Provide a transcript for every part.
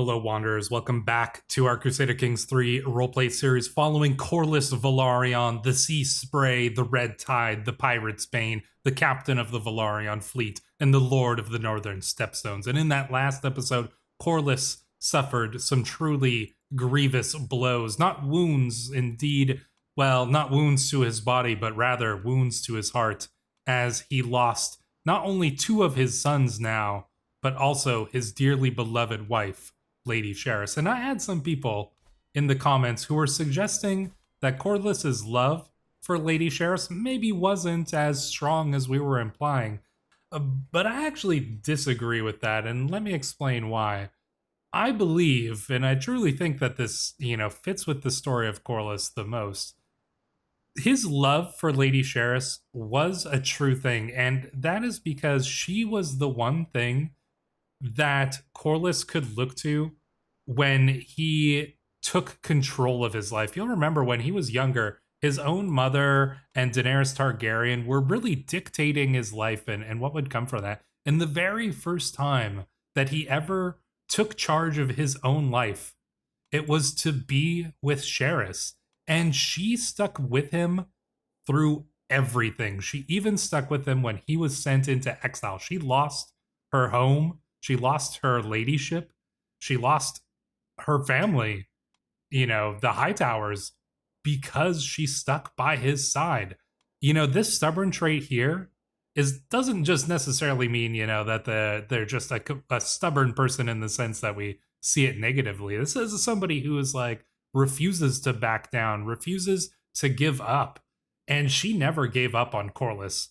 Hello, Wanderers. Welcome back to our Crusader Kings 3 roleplay series following Corlys Velaryon, the Seaspray, the Red Tide, the Pirate's Bane, the captain of the Velaryon fleet, and the Lord of the Northern Stepstones. And in that last episode, Corlys suffered some truly grievous blows. Not wounds, indeed, well, not wounds to his body, but rather wounds to his heart, as he lost not only two of his sons now, but also his dearly beloved wife, Lady Sherris. And I had some people in the comments who were suggesting that Corlys's love for Lady Sherris maybe wasn't as strong as we were implying. But I actually disagree with that, and let me explain why. I believe, and I truly think that this, fits with the story of Corlys the most. His love for Lady Sherris was a true thing, and that is because she was the one thing that Corlys could look to when he took control of his life. You'll remember when he was younger, his own mother and Daenerys Targaryen were really dictating his life and what would come from that. And the very first time that he ever took charge of his own life, it was to be with Sherris. And she stuck with him through everything. She even stuck with him when he was sent into exile. She lost her home. She lost her ladyship. She lost her family, the Hightowers, because she stuck by his side. This stubborn trait here doesn't just necessarily mean, that they're just a stubborn person in the sense that we see it negatively. This is somebody who is refuses to back down, refuses to give up. And she never gave up on Corlys.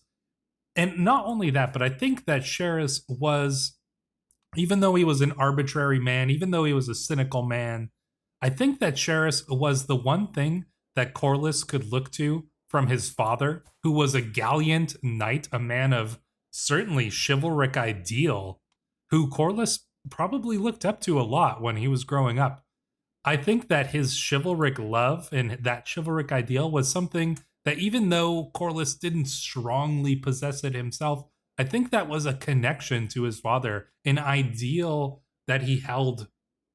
And not only that, but I think that Sherris was, even though he was an arbitrary man, even though he was a cynical man, I think that Sherris was the one thing that Corlys could look to from his father, who was a gallant knight, a man of certainly chivalric ideal, who Corlys probably looked up to a lot when he was growing up. I think that his chivalric love and that chivalric ideal was something that, even though Corlys didn't strongly possess it himself, I think that was a connection to his father, an ideal that he held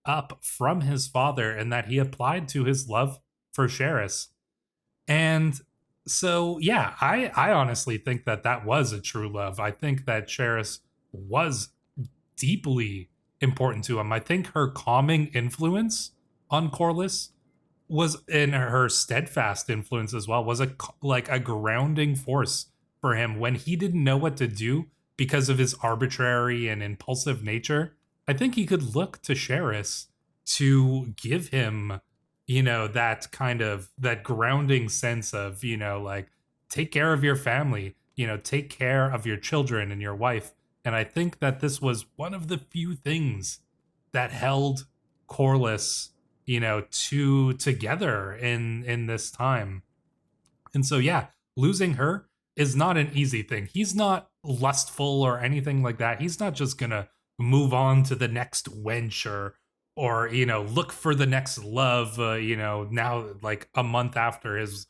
up from his father and that he applied to his love for Sherris. And so, yeah, I honestly think that was a true love. I think that Sherris was deeply important to him. I think her calming influence on Corlys was, in her steadfast influence as well, was a grounding force for him when he didn't know what to do because of his arbitrary and impulsive nature. I think he could look to Sherris to give him, that grounding sense of, take care of your family, take care of your children and your wife. And I think that this was one of the few things that held Corlys, together in this time. And so, yeah, losing her is not an easy thing. He's not lustful or anything like that. He's not just gonna move on to the next wench or look for the next love, now a month after his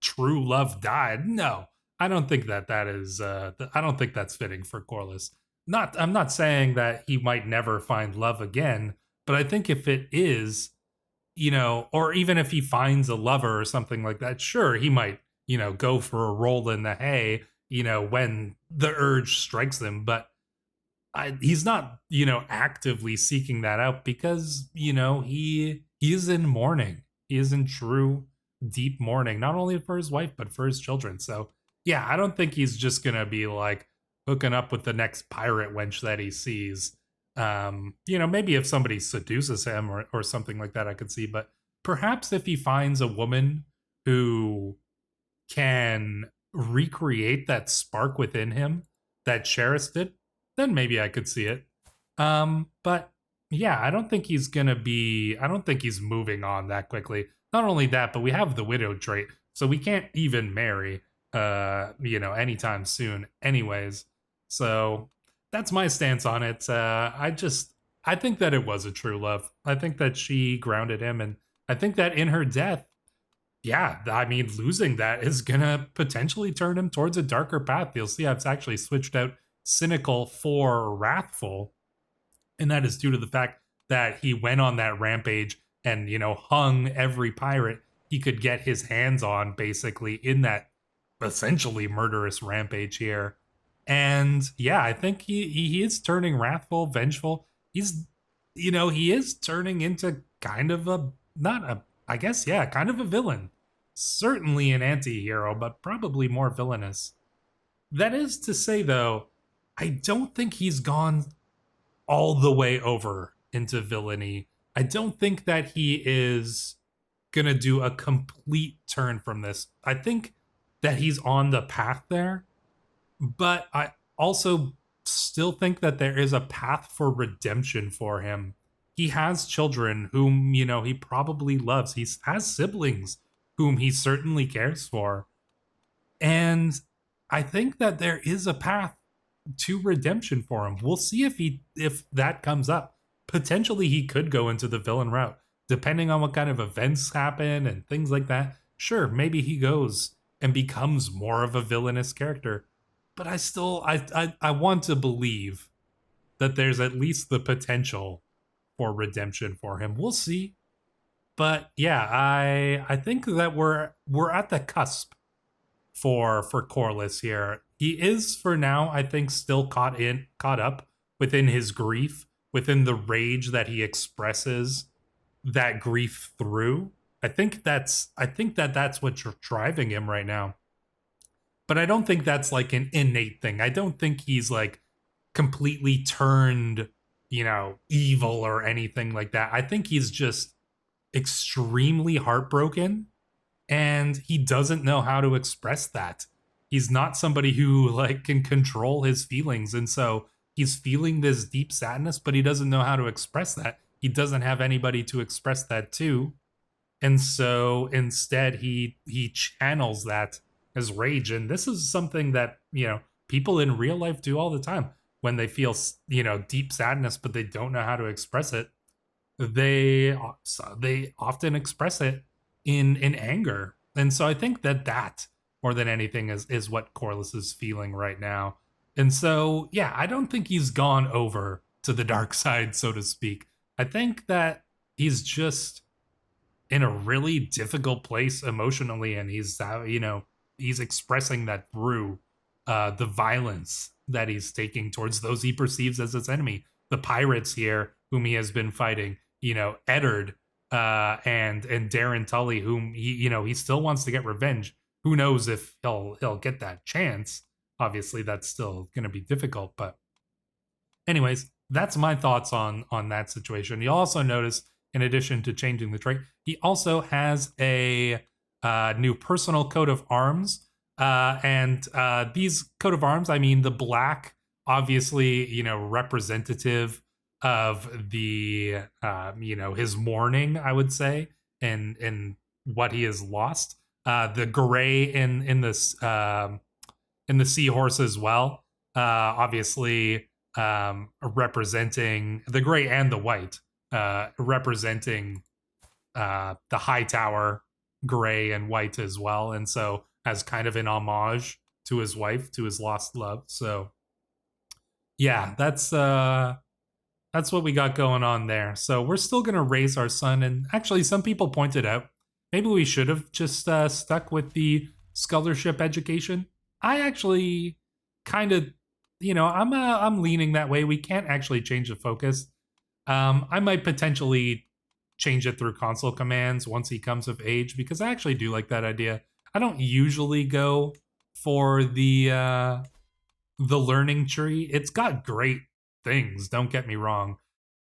true love died. No, I don't think that is, I don't think that's fitting for Corlys. I'm not saying that he might never find love again, but I think if it is, or even if he finds a lover or something like that, sure, he might, go for a roll in the hay, when the urge strikes him. But he's not, actively seeking that out because, he is in mourning. He is in true, deep mourning, not only for his wife, but for his children. So, yeah, I don't think he's just going to be hooking up with the next pirate wench that he sees. Maybe if somebody seduces him or something like that, I could see. But perhaps if he finds a woman who can recreate that spark within him that Sherris did, then maybe I could see it. But yeah, I don't think he's moving on that quickly. Not only that, but we have the widow trait, so we can't even marry, anytime soon anyways. So that's my stance on it. I think that it was a true love. I think that she grounded him, and I think that in her death, yeah, I mean, losing that is gonna potentially turn him towards a darker path. You'll see I've actually switched out cynical for wrathful, and that is due to the fact that he went on that rampage and, hung every pirate he could get his hands on, basically, in that essentially murderous rampage here. And yeah, I think he is turning wrathful, vengeful. He's, he is turning into kind of a, not a, I guess, yeah, kind of a villain. Certainly an anti-hero, but probably more villainous. That is to say, though, I don't think he's gone all the way over into villainy. I don't think that he is gonna do a complete turn from this. I think that he's on the path there, but I also still think that there is a path for redemption for him. He has children whom, he probably loves. He has siblings whom he certainly cares for. And I think that there is a path to redemption for him. We'll see if that comes up. Potentially he could go into the villain route, depending on what kind of events happen and things like that. Sure, maybe he goes and becomes more of a villainous character. But I want to believe that there's at least the potential for redemption for him. We'll see. But yeah, I think that we're at the cusp for Corlys here. He is, for now, I think, still caught up within his grief, within the rage that he expresses that grief through. I think that's what's driving him right now. But I don't think that's like an innate thing. I don't think he's like completely turned, evil or anything like that. I think he's just extremely heartbroken and he doesn't know how to express that. He's not somebody who like can control his feelings, and so he's feeling this deep sadness, but he doesn't know how to express that. He doesn't have anybody to express that to. And so instead he channels that as rage. And this is something that, people in real life do all the time. When they feel, deep sadness, but they don't know how to express it, they often express it in anger. And so I think that more than anything is what Corlys is feeling right now. And so, yeah, I don't think he's gone over to the dark side, so to speak. I think that he's just in a really difficult place emotionally, and he's expressing that through the violence that he's taking towards those he perceives as his enemy. The pirates here, whom he has been fighting, Eddard and Darren Tully, whom he still wants to get revenge. Who knows if he'll get that chance? Obviously, that's still going to be difficult. But anyways, that's my thoughts on that situation. You'll also notice, in addition to changing the trait, he also has a new personal coat of arms. And these coat of arms, I mean, the black, obviously, representative of the, his mourning, I would say, and what he has lost. The gray in this in the seahorse as well, obviously representing the gray and the white, representing the high tower, gray and white as well, and so as kind of an homage to his wife, to his lost love. So yeah, that's what we got going on there. So we're still gonna raise our son, and actually some people pointed out maybe we should have just stuck with the scholarship education. I actually kind of, I'm leaning that way. We can't actually change the focus. I might potentially change it through console commands once he comes of age, because I actually do like that idea. I don't usually go for the learning tree. It's got great things, don't get me wrong.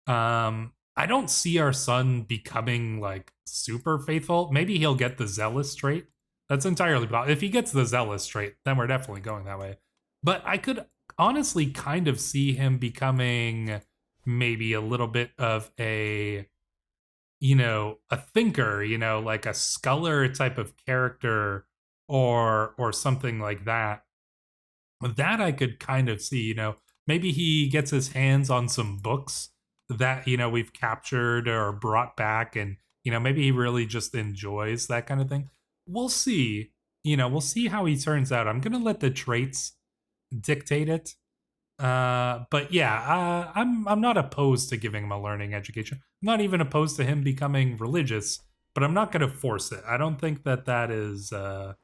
I don't see our son becoming like super faithful. Maybe he'll get the zealous trait. That's entirely possible. If he gets the zealous trait, then we're definitely going that way. But I could honestly kind of see him becoming maybe a little bit of a thinker, like a scholar type of character or something like that. That I could kind of see, maybe he gets his hands on some books that, we've captured or brought back, and, maybe he really just enjoys that kind of thing. We'll see. We'll see how he turns out. I'm going to let the traits dictate it. But yeah, I'm not opposed to giving him a learning education. I'm not even opposed to him becoming religious, but I'm not going to force it. I don't think that that is, a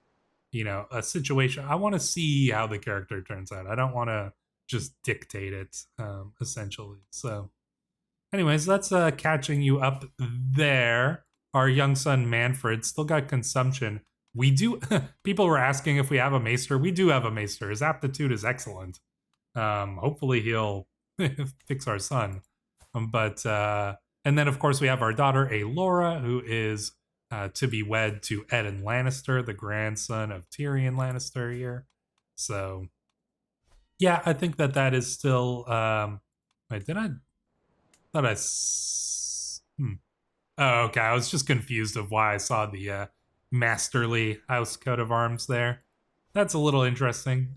situation. I want to see how the character turns out. I don't want to just dictate it, essentially. So, anyways, that's catching you up there. Our young son Manfred still got consumption. We do. People were asking if we have a maester. We do have a maester. His aptitude is excellent. Hopefully he'll fix our son. But and then of course we have our daughter Aelora, who is to be wed to Eddon Lannister, the grandson of Tyrion Lannister here. So yeah, I think that that is still. Wait, did I? Thought I. Oh, okay. I was just confused of why I saw the masterly house coat of arms there. That's a little interesting.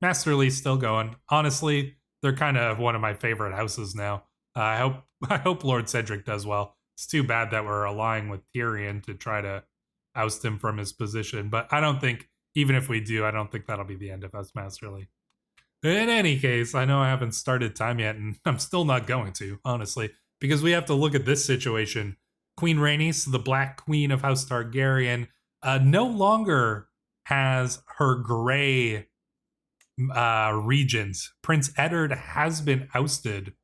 Masterly's still going. Honestly, they're kind of one of my favorite houses now. I hope Lord Cedric does well. It's too bad that we're allying with Tyrion to try to oust him from his position, but I don't think, even if we do, I don't think that'll be the end of us Masterly. In any case, I know I haven't started time yet, and I'm still not going to, honestly, because we have to look at this situation. Queen Rhaenys, the Black Queen of House Targaryen, no longer has her gray regent. Prince Eddard has been ousted.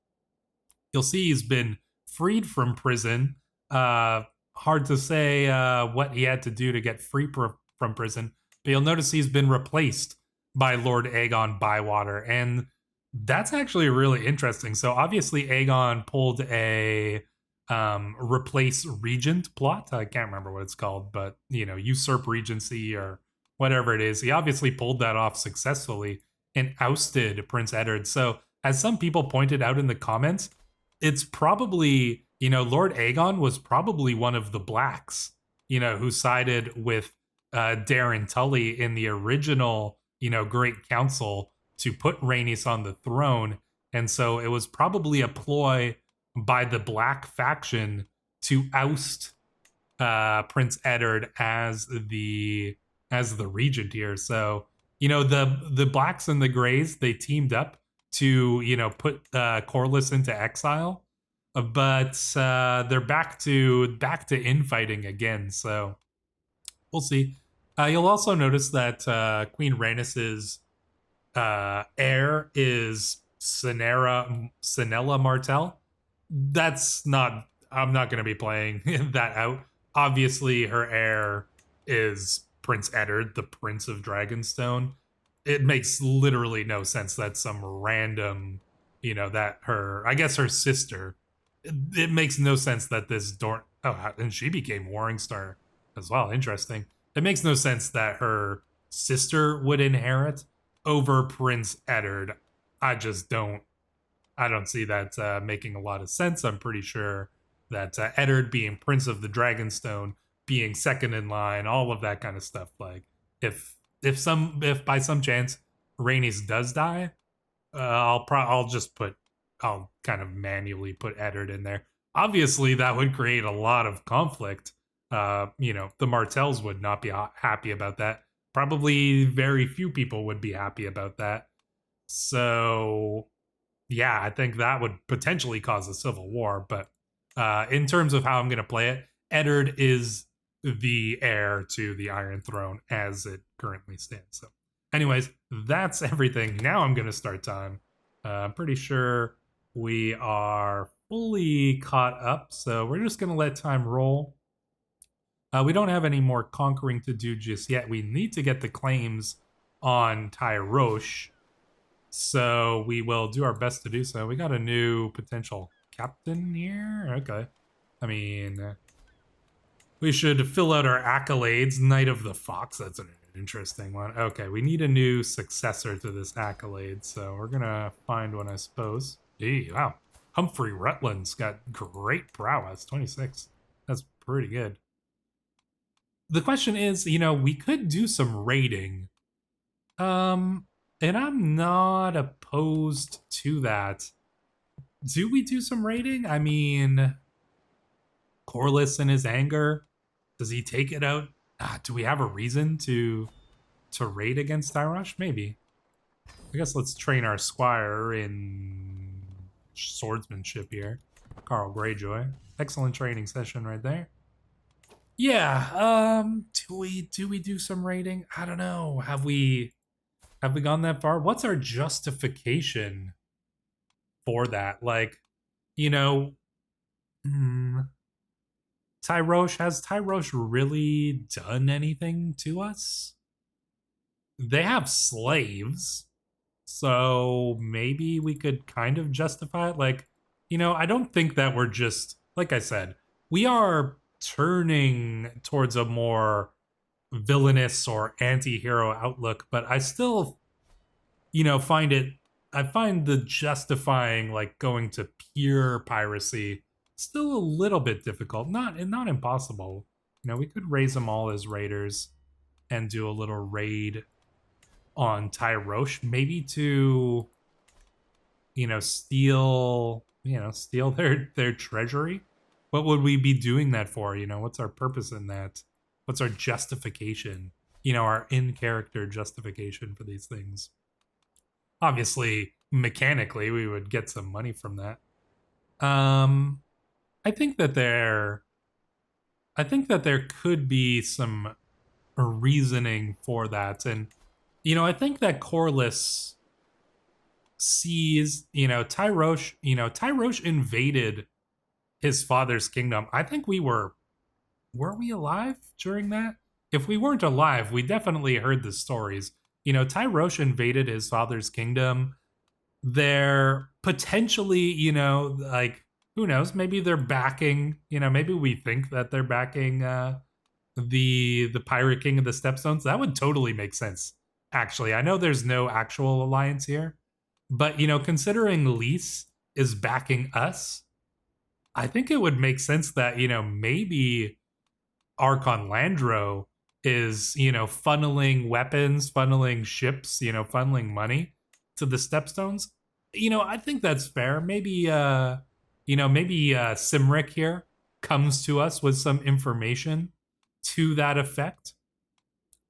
You'll see he's been freed from prison. Hard to say what he had to do to get free from prison, but you'll notice he's been replaced by Lord Aegon Bywater, and that's actually really interesting. So obviously Aegon pulled a replace regent plot. I can't remember what it's called, but usurp regency or whatever it is. He obviously pulled that off successfully and ousted Prince Eddard. So as some people pointed out in the comments, it's probably, Lord Aegon was probably one of the blacks, who sided with Darren Tully in the original, Great Council to put Rhaenys on the throne. And so it was probably a ploy by the black faction to oust Prince Eddard as the regent here. So, the blacks and the grays, they teamed up to, put Corlys into exile, but they're back to infighting again. So we'll see. You'll also notice that Queen Rhaenys's heir is Sanella Martell. That's not. I'm not going to be playing that out. Obviously, her heir is Prince Eddard, the Prince of Dragonstone. It makes literally no sense that some random, I guess her sister. It makes no sense that this Dorn. Oh, and she became Warring Star as well. Interesting. It makes no sense that her sister would inherit over Prince Eddard. I don't see that making a lot of sense. I'm pretty sure that Eddard being Prince of the Dragonstone, being second in line, all of that kind of stuff. Like if by some chance Rhaenys does die, I'll kind of manually put Eddard in there. Obviously, that would create a lot of conflict. The Martells would not be happy about that. Probably very few people would be happy about that. So, yeah, I think that would potentially cause a civil war. But in terms of how I'm going to play it, Eddard is the heir to the Iron Throne as it currently stands. So, anyways, that's everything. Now I'm going to start time. I'm pretty sure we are fully caught up. So we're just going to let time roll. We don't have any more conquering to do just yet. We need to get the claims on Tyrosh. So we will do our best to do so. We got a new potential captain here. Okay. I mean, we should fill out our accolades. Knight of the Fox. That's an interesting one. Okay, we need a new successor to this accolade. So we're going to find one, I suppose. Hey, wow. Humphrey Rutland's got great prowess. 26. That's pretty good. The question is, we could do some raiding. And I'm not opposed to that. Do we do some raiding? I mean, Corlys in his anger, does he take it out? Do we have a reason to raid against Tyrosh? Maybe. I guess let's train our squire in swordsmanship here. Carl Greyjoy. Excellent training session right there. Yeah, do we do some raiding? I don't know. Have we gone that far? What's our justification for that? Like, you know, hmm, has Tyrosh really done anything to us? They have slaves, so maybe we could kind of justify it. Like, I don't think that we're just, like I said, we are turning towards a more villainous or anti-hero outlook, but I still, find it, I find the justifying, like, going to pure piracy still a little bit difficult. Not impossible. We could raise them all as raiders and do a little raid on Tyrosh, maybe to steal their treasury. What would we be doing that for? What's our purpose in that? What's our justification? Our in character justification for these things. Obviously, mechanically, we would get some money from that. I think that there could be some reasoning for that, and I think that Corlys sees, Tyrosh invaded his father's kingdom. I think were we alive during that? If we weren't alive, we definitely heard the stories. Tyrosh invaded his father's kingdom. They're potentially, like, who knows? Maybe they're backing, maybe we think that they're backing the Pirate King of the Stepstones. That would totally make sense. Actually, I know there's no actual alliance here, but considering Lys is backing us, I think it would make sense that maybe Archon Landro is funneling weapons, funneling ships, funneling money to the Stepstones. I think that's fair. Maybe Cymric here comes to us with some information to that effect.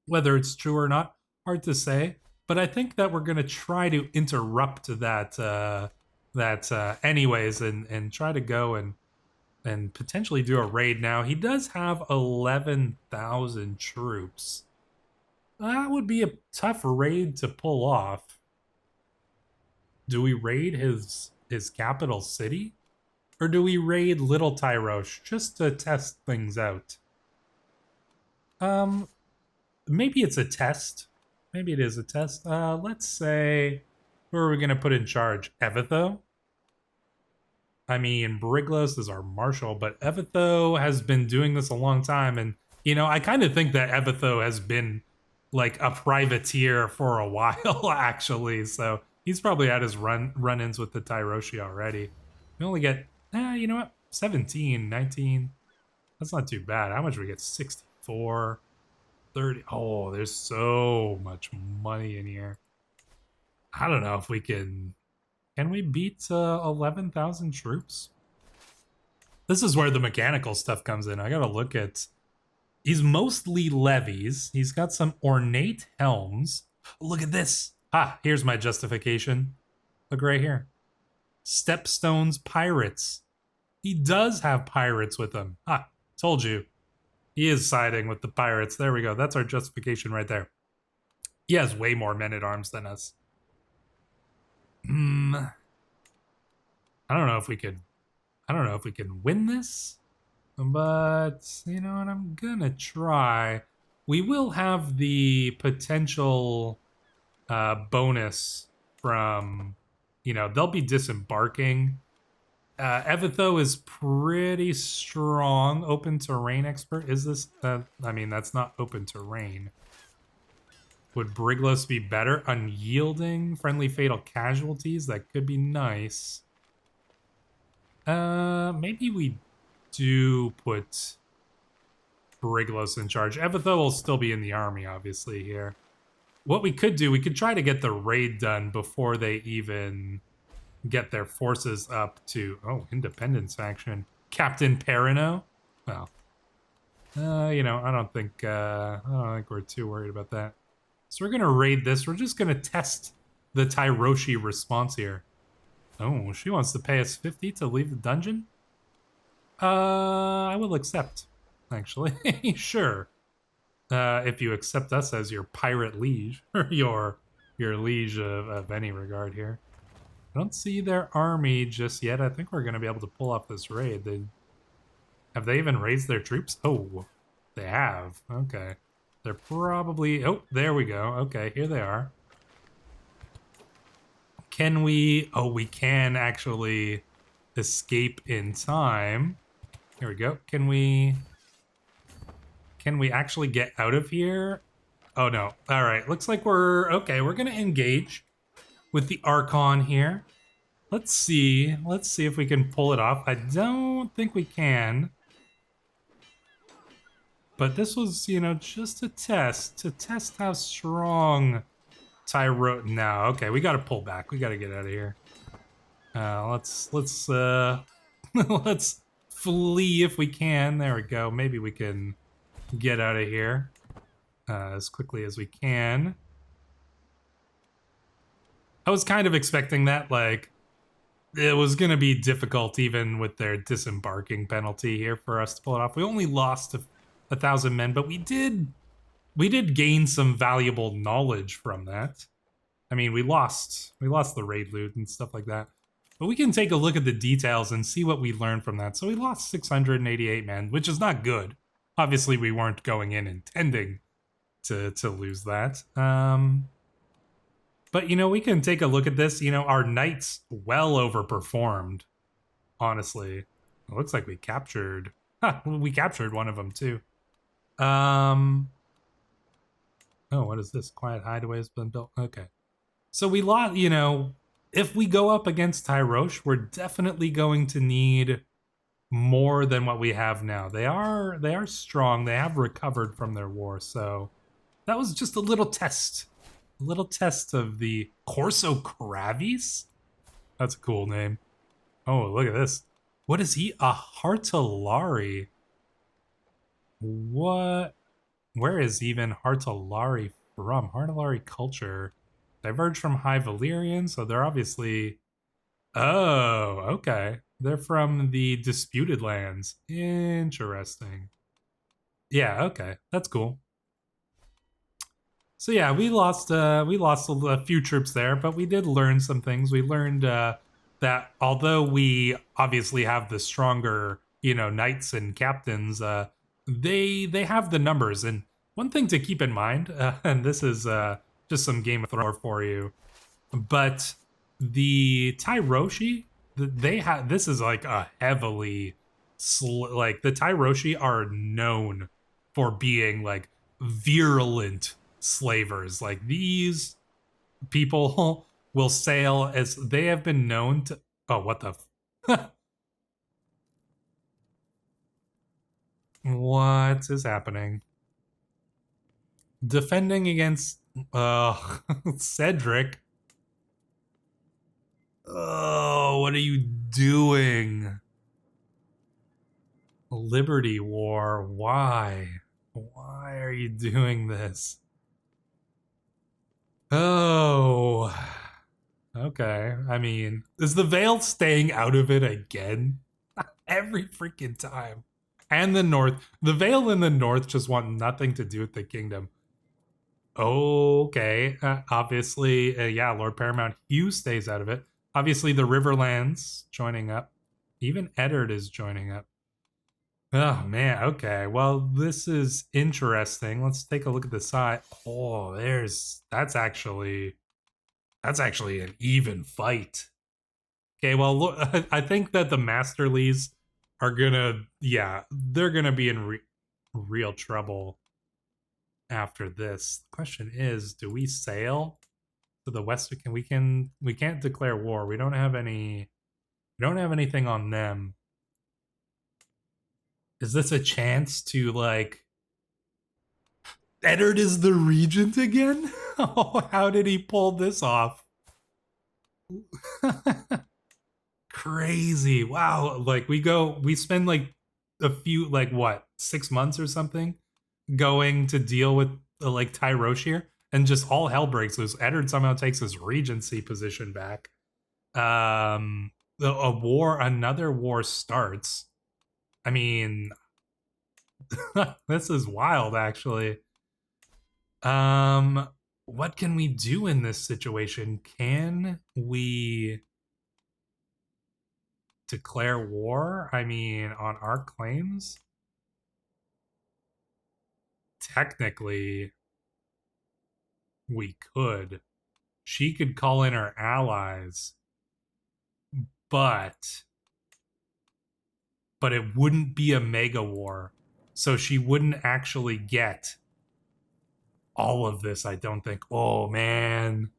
Whether it's true or not, hard to say. But I think that we're gonna try to interrupt that anyways, and try to go and potentially do a raid. Now he does have 11,000 troops. That would be a tough raid to pull off. Do we raid his capital city, or do we raid Little Tyrosh just to test things out? Maybe it's a test. Maybe it is a test. Let's say, who are we going to put in charge? Evitho? I mean, Briglos is our marshal, but Evitho has been doing this a long time, and, I kind of think that Evitho has been, like, a privateer for a while, actually, so he's probably had his run-ins with the Tyroshi already. We only get, you know what, 17, 19, that's not too bad. How much do we get? 64, 30. Oh, there's so much money in here. I don't know if we can we beat 11,000 troops? This is where the mechanical stuff comes in. I gotta look at, he's mostly levies. He's got some ornate helms. Look at this. Here's my justification. Look right here. Stepstones pirates. He does have pirates with him. Told you. He is siding with the pirates. There we go. That's our justification right there. He has way more men-at-arms than us. I don't know if we can win this, but you know what? I'm gonna try. We will have the potential bonus from, they'll be disembarking. Evitho is pretty strong. Open terrain expert. Is this? I mean, that's not open terrain. Would Briglos be better? Unyielding, friendly fatal casualties. That could be nice. Maybe we do put Briglos in charge. Evitho will still be in the army, obviously, here. What we could do, we could try to get the raid done before they even get their forces up to, Independence faction. Captain Perino? Well, I don't think we're too worried about that. So we're gonna raid this. We're just gonna test the Tyroshi response here. Oh, she wants to pay us 50 to leave the dungeon? I will accept, actually. Sure. If you accept us as your pirate liege, or your liege of any regard here. I don't see their army just yet. I think we're going to be able to pull off this raid. Have they even raised their troops? Oh, they have. Okay. They're probably... Oh, there we go. Okay, here they are. Can we... Oh, we can actually escape in time. Here we go. Can we actually get out of here? Oh, no. All right. Looks like we're... Okay, we're going to engage with the Archon here. Let's see. Let's see if we can pull it off. I don't think we can. But this was, you know, just a test. To test how strong Tyrosh... No, okay. We got to pull back. We got to get out of here. Let's let's flee if we can. There we go. Maybe we can get out of here as quickly as we can. I was kind of expecting that, like, it was going to be difficult even with their disembarking penalty here for us to pull it off. We only lost 1,000 men, but we did gain some valuable knowledge from that. I mean, we lost the raid loot and stuff like that. But we can take a look at the details and see what we learned from that. So we lost 688 men, which is not good. Obviously, we weren't going in intending to lose that. But, you know, we can take a look at this. You know, our knights well overperformed, honestly. It looks like we captured... we captured one of them, too. Oh, what is this? Quiet hideaway has been built. Okay. So we lost, you know, if we go up against Tyrosh, we're definitely going to need more than what we have now. They are strong. They have recovered from their war. So that was just a little test. A little test of the Corso Kravis? That's a cool name. Oh, look at this. What is he? A Hartalari. What? Where is even Hartalari from? Hartalari culture. Diverge from High Valyrian, so they're obviously... Oh, okay. They're from the Disputed Lands. Interesting. Yeah, okay. That's cool. So yeah, we lost a few troops there, but we did learn some things. We learned that although we obviously have the stronger, you know, knights and captains, they have the numbers. And one thing to keep in mind, and this is just some Game of Thrones for you, but the Tyroshi, this is like a heavily like the Tyroshi are known for being like virulent slavers. Like these people will sail as they have been known to... Oh, what the... What is happening? Defending against Cedric. Oh, what are you doing? Liberty War. Why? Why are you doing this? Oh. Okay. I mean, is the Vale staying out of it again? Every freaking time. And the North. The Vale and the North just want nothing to do with the kingdom. Okay. Obviously, yeah, Lord Paramount Hugh stays out of it. Obviously, the Riverlands joining up. Even Eddard is joining up. Oh, man. Okay. Well, this is interesting. Let's take a look at the side. Oh, that's actually an even fight. Okay, well, look, I think that the Masterlies are gonna, yeah, they're gonna be in real trouble after this. The question is, do we sail to the west? We can't declare war. We don't have anything on them. Is this a chance to, like... Eddard is the regent again? Oh, how did he pull this off? Crazy. Wow. Like, we spend, like, a few, like, what, 6 months or something going to deal with, like, Tyrosh here? and just all hell breaks loose. Eddard somehow takes his regency position back. Another war starts. I mean, this is wild, actually. What can we do in this situation? Can we declare war? I mean, on our claims? Technically, we could. She could call in her allies, but it wouldn't be a mega war. So she wouldn't actually get all of this, I don't think. Oh, man.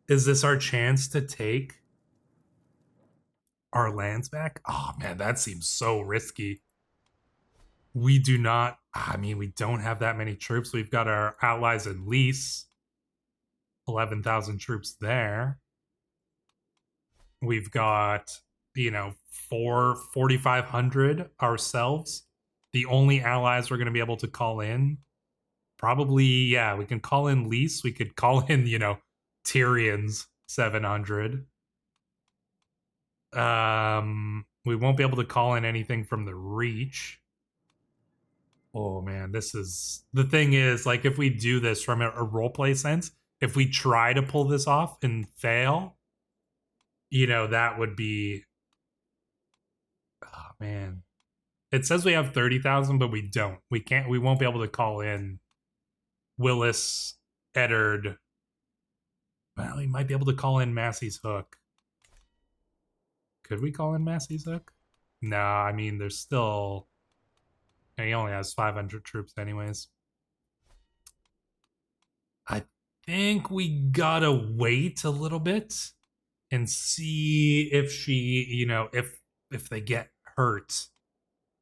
Is this our chance to take our lands back? Oh, man, that seems so risky. We do not, I mean, we don't have that many troops. We've got our allies in Lys, 11,000 troops there. We've got, 4,500 ourselves. The only allies we're going to be able to call in, probably, yeah, we can call in Lys. We could call in, Tyrion's 700. We won't be able to call in anything from the Reach. Oh man, the thing is, like, if we do this from a roleplay sense, if we try to pull this off and fail, that would be, oh man. It says we have 30,000, but we don't. We won't be able to call in Willis, Eddard. Well, we might be able to call in Massey's Hook. Could we call in Massey's Hook? No, I mean, there's still... He only has 500 troops anyways. I think we gotta wait a little bit and see if she, if they get hurt.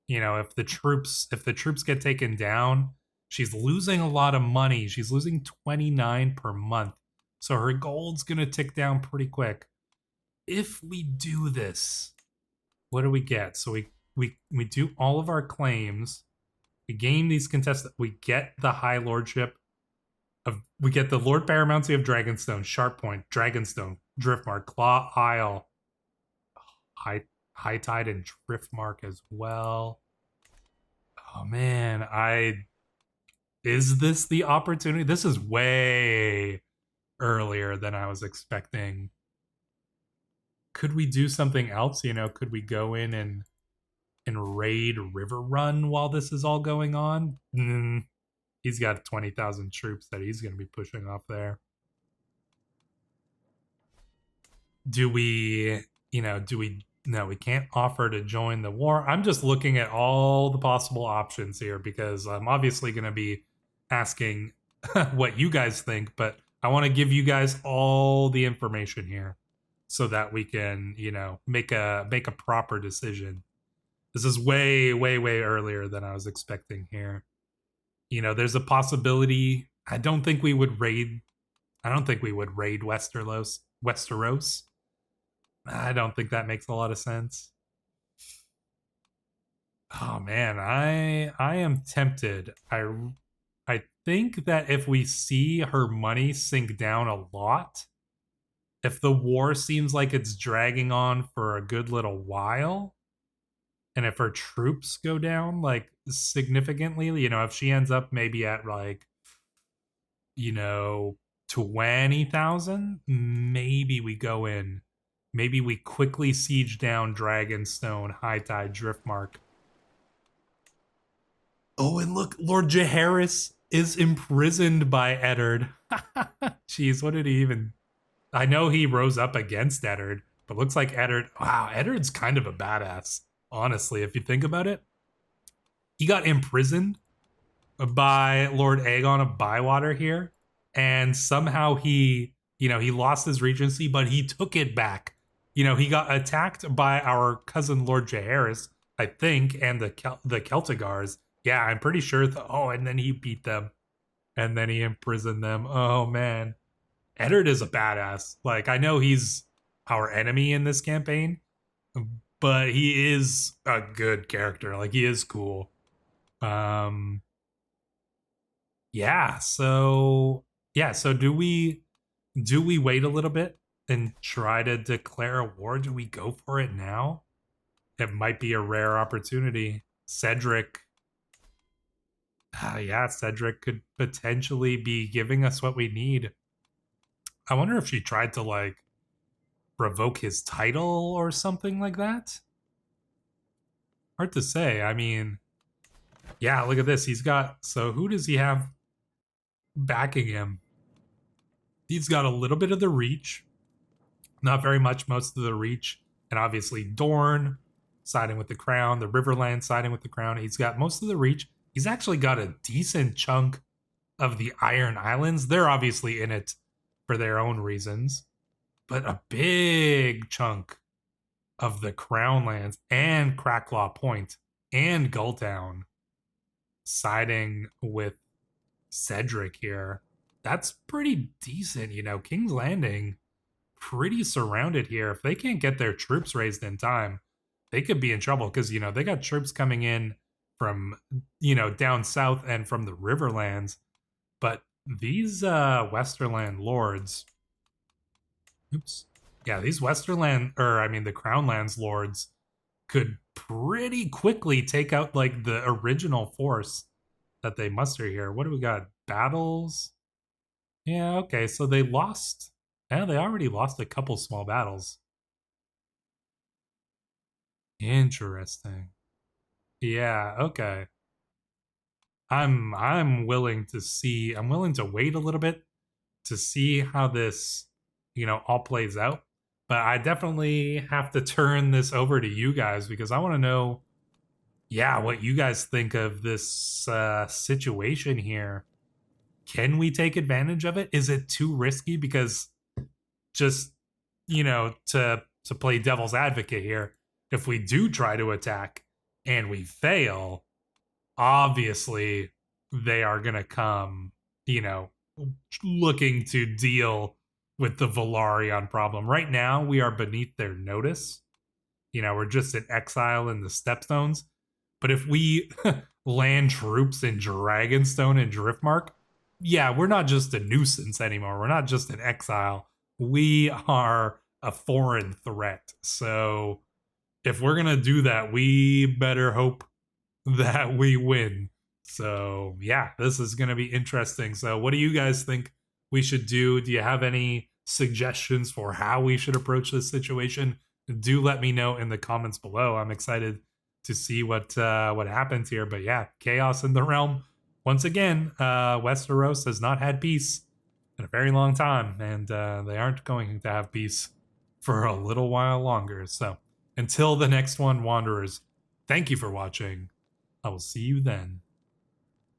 If the troops get taken down, she's losing a lot of money. She's losing 29 per month. So her gold's gonna tick down pretty quick. If we do this, what do we get? So we do all of our claims. We gain these contests. We get the High Lordship of. We get the Lord Paramountcy of Dragonstone, Sharp Point, Dragonstone, Driftmark, Claw Isle, High Tide, and Driftmark as well. Oh man, is this the opportunity? This is way earlier than I was expecting. Could we do something else? Could we go in and raid River Run while this is all going on? He's got 20,000 troops that he's going to be pushing off there. Do we, no, we can't offer to join the war. I'm just looking at all the possible options here because I'm obviously going to be asking what you guys think, but I want to give you guys all the information here so that we can, make a proper decision. This is way, way, way earlier than I was expecting here. There's a possibility. I don't think we would raid Westeros. I don't think that makes a lot of sense. Oh man, I am tempted. I think that if we see her money sink down a lot, if the war seems like it's dragging on for a good little while, and if her troops go down like significantly, if she ends up maybe at like 20,000, maybe we go in. Maybe we quickly siege down Dragonstone, High Tide, Driftmark. Oh, and look, Lord Jaehaerys is imprisoned by Eddard. Jeez, what did he even... I know he rose up against Eddard, but looks like Eddard... Wow, Eddard's kind of a badass, honestly, if you think about it. He got imprisoned by Lord Aegon of Bywater here, and somehow he lost his regency, but he took it back. He got attacked by our cousin Lord Jaehaerys, I think, and the Celtigars. Yeah, I'm pretty sure. And then he beat them, and then he imprisoned them. Oh man, Eddard is a badass. Like, I know he's our enemy in this campaign, but he is a good character. Like, he is cool. Yeah, so do we wait a little bit and try to declare a war? Do we go for it now? It might be a rare opportunity. Cedric. Yeah, Cedric could potentially be giving us what we need. I wonder if she tried to like revoke his title or something like that. Hard to say. I mean, yeah, look at this. He's got, so who does he have backing him? He's got a little bit of the reach, not very much, most of the reach, and obviously Dorne siding with the crown, the Riverland siding with the crown. He's got most of the reach. He's actually got a decent chunk of the Iron Islands. They're obviously in it for their own reasons, but a big chunk of the Crown lands and Cracklaw Point and Gulltown siding with Cedric here. That's pretty decent, King's Landing pretty surrounded here. If they can't get their troops raised in time, they could be in trouble because, they got troops coming in from, down south and from the Riverlands. But these Westerland lords, these the Crown Lands lords could pretty quickly take out like the original force that they muster here. What do we got? Battles? Yeah, okay, so they lost. Yeah, they already lost a couple small battles. Interesting. Yeah, okay. I'm willing to see. I'm willing to wait a little bit to see how this, all plays out. But I definitely have to turn this over to you guys because I want to know, yeah, what you guys think of this situation here. Can we take advantage of it? Is it too risky? Because just, to play devil's advocate here, if we do try to attack and we fail, obviously they are going to come, looking to deal with the Velaryon problem. Right now, we are beneath their notice. We're just in exile in the Stepstones. But if we land troops in Dragonstone and Driftmark, yeah, we're not just a nuisance anymore. We're not just in exile. We are a foreign threat. So if we're going to do that, we better hope that we win. So yeah, this is going to be interesting. So what do you guys think we should do? Do you have any suggestions for how we should approach this situation? Do let me know in the comments below. I'm excited to see what happens here. But yeah, chaos in the realm. Once again, Westeros has not had peace in a very long time, and they aren't going to have peace for a little while longer. So until the next one, Wanderers, thank you for watching. I will see you then.